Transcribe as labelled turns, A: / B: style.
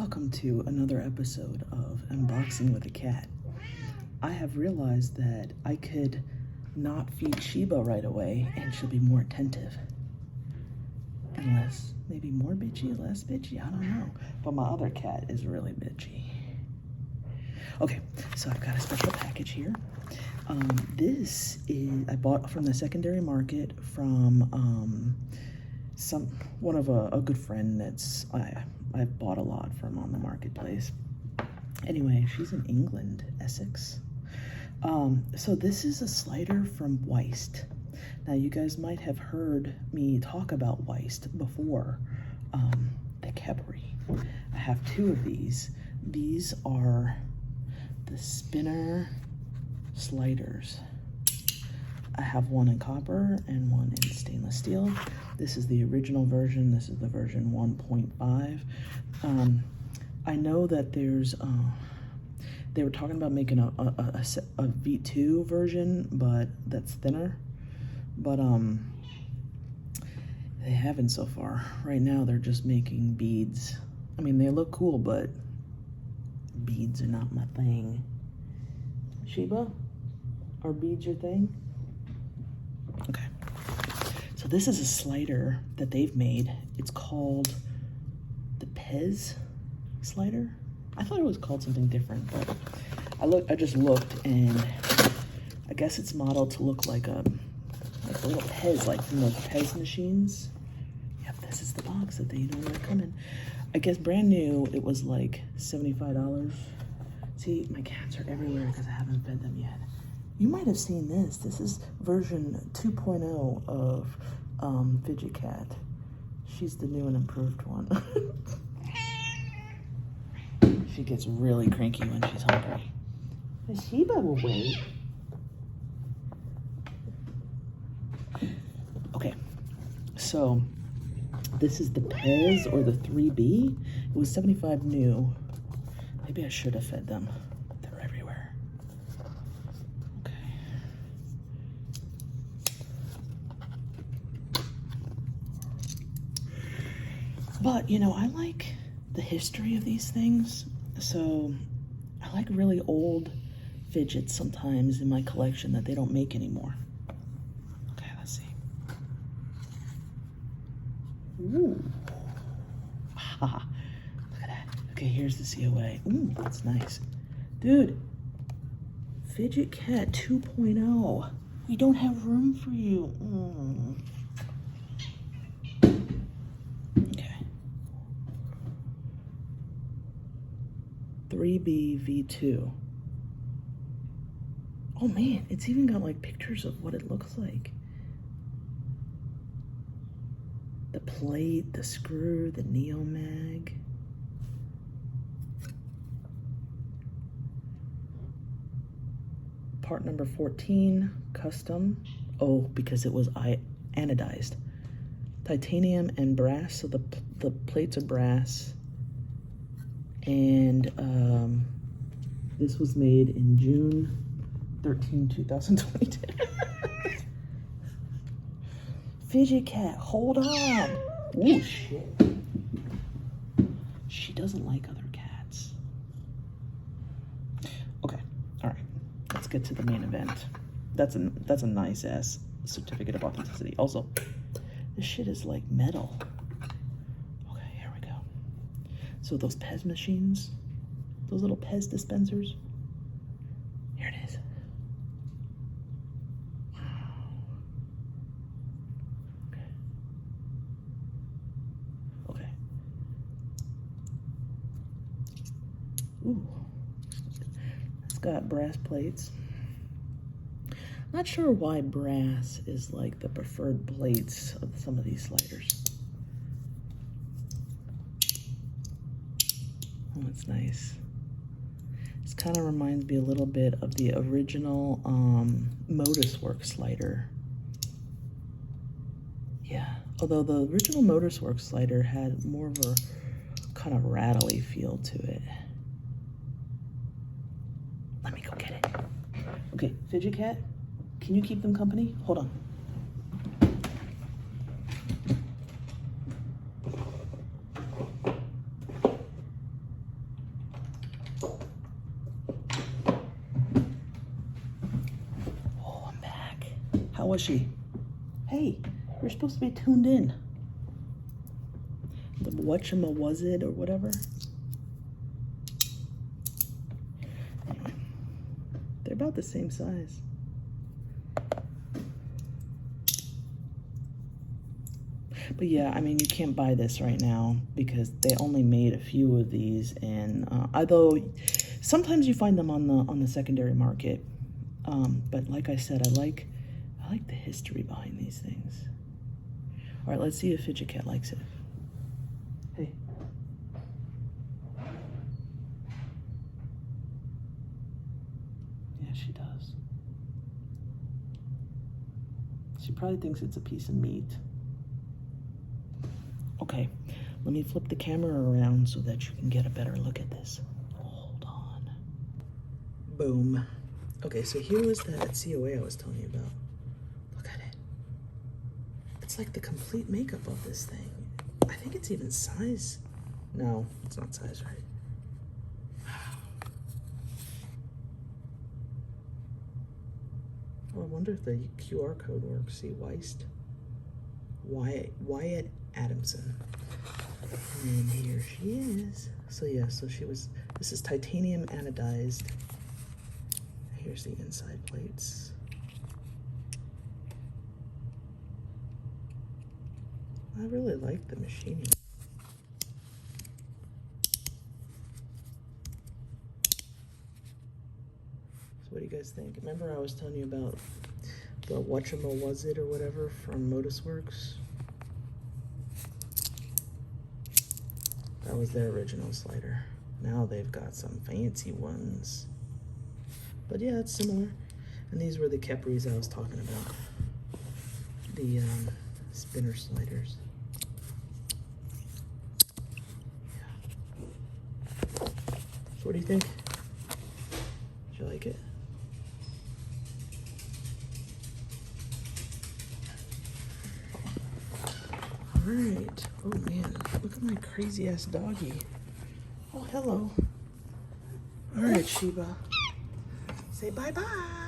A: Welcome to another episode of Unboxing with a Cat. I have realized that I could not feed Sheba right away and she'll be more attentive. And less, maybe more bitchy, less bitchy, I don't know. But my other cat is really bitchy. Okay, so I've got a special package here. This is, I bought from the secondary market from one of a good friend that's, I've bought a lot from on the marketplace. Anyway, she's in England, Essex. So this is a slider from Weist. Now you guys might have heard me talk about Weist before, the Khepri. I have two of these. These are the spinner sliders. I have one in copper and one in stainless steel. This is the original version. This is the version 1.5. I know that there's, they were talking about making a V2 version, but that's thinner. But they haven't so far. Right now they're just making beads. I mean, they look cool, but beads are not my thing. Sheba, are beads your thing? Okay. So this is a slider that they've made. It's called the Pez slider. I thought it was called something different, but I just looked, and I guess it's modeled to look like a little Pez, like from those Pez machines. Yep, this is the box that they normally come in. I guess brand new, it was like $75. See, my cats are everywhere because I haven't fed them yet. You might have seen this. This is version 2.0 of Fidget Cat. She's the new and improved one. She gets really cranky when she's hungry. But Sheba will wait. Okay, so this is the Pez or the 3B. It was 75 new. Maybe I should have fed them. They're everywhere. Okay. But, you know, I like the history of these things. So I like really old fidgets sometimes in my collection that they don't make anymore. Okay, let's see. Ooh. Ha. Look at that. Okay, here's the COA. Ooh, that's nice. Dude, Fidget Cat 2.0. We don't have room for you. Okay. 3B V2. Oh man, it's even got like pictures of what it looks like. The plate, the screw, the Neomag. Part number 14, custom. Oh, because it was anodized. Titanium and brass, so the plates are brass. And this was made in June 13, 2022. Fidget Cat, hold on. Ooh, shit. She doesn't like other cats. Okay, all right. Let's get to the main event. That's a nice ass certificate of authenticity. Also, this shit is like metal. Okay, here we go. So those Pez machines, those little Pez dispensers. Here it is. Ooh, it's got brass plates. Not sure why brass is like the preferred plates of some of these sliders. Oh, that's nice. This kind of reminds me a little bit of the original Modusworks slider. Yeah, although the original Modusworks slider had more of a kind of rattly feel to it. Let me go get it. Okay, Fidget Cat, can you keep them company? Hold on. How was she? Hey, you're supposed to be tuned in. The whatchama was it or whatever? Anyway, they're about the same size. But yeah, I mean, you can't buy this right now because they only made a few of these, and although sometimes you find them on the secondary market, but like I said, I like the history behind these things. All right, let's see if Fidget Cat likes it. Hey. Yeah, she does. She probably thinks it's a piece of meat. Okay, let me flip the camera around so that you can get a better look at this. Hold on. Boom. Okay, so here was that COA I was telling you about. Look at it. It's like the complete makeup of this thing. I think it's even size. No, it's not size right. Oh, I wonder if the QR code works. See, Weist. Wyatt Adamson. And here she is. So yeah, so this is titanium anodized. Here's the inside plates. I really like the machining. So what do you guys think? Remember I was telling you about the whatchama was it or whatever from Modusworks? That was their original slider. Now they've got some fancy ones. But yeah, it's similar. And these were the Kepris I was talking about. The spinner sliders. Yeah. So what do you think? Did you like it? All right. Oh man, look at my crazy ass doggy. Oh, hello. All right, Sheba. Say bye-bye.